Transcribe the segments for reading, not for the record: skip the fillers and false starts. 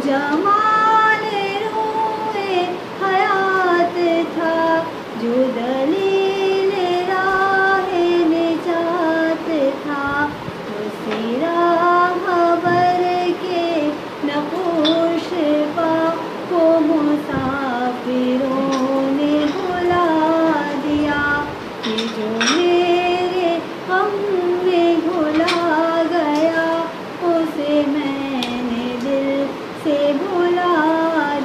جمال روئے حیات تھا، جو دلیل راہ نجات تھا، اسی راہ بر کے نقوش پا کو مسافروں نے بھلا دیا، کہ جو میرے غم میں گھلا گیا، اسے میں نے دل سے بھلا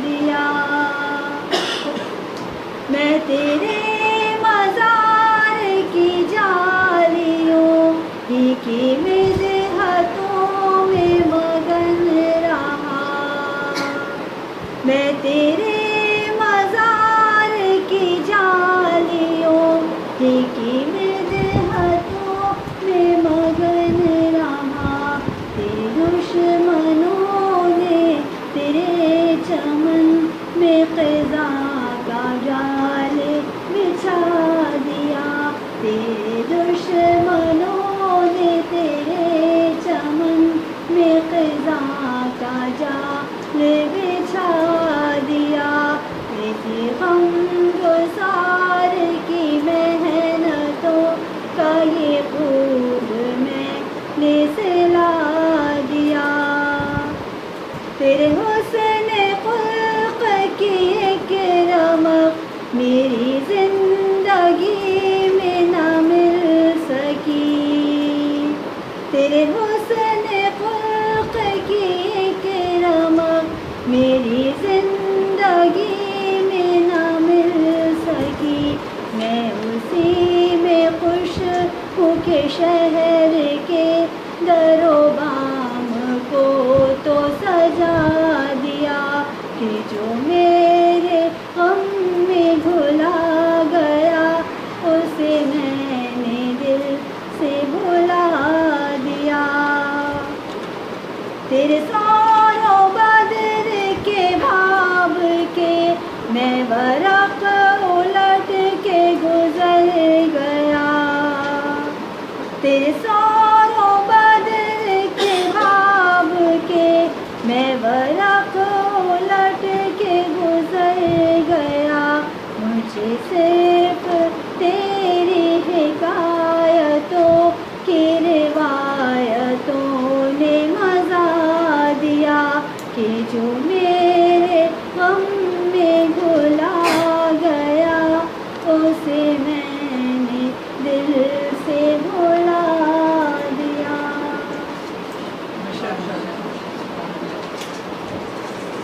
دیا۔ میں تیرے مزار کی جالیوں ہی کی مدحتوں میں مگن رہا، میں تیرے مزار کی جالیوں ہی کی مدحتوں میں مگن رہا، تیرے دشمنوں نے تیرے چمن میں خزاں کا جال بچھا دیا، تیرے دشمنوں نے تیرے چمن میں خزاں کا جال بچھا دیا، ایسی غمگسار کی محنتوں کا یہ خود میں نے سلا دیا، تیرے حسن خلق کی ایک رمق میری زندگی میں نہ مل سکی، تیرے حسن خلق کی ایک رمق میری زندگی میں نہ مل سکی، میں اسی میں خوش ہوں کہ شہر کے در و بام کو تو سجا دیا، کہ جو میرے غم میں گھلا گیا، اسے میں نے دل سے بھلا دیا، تیرے سون و بدر کے باب کے میں ورق الٹ کے گزر گیا، تیرے سون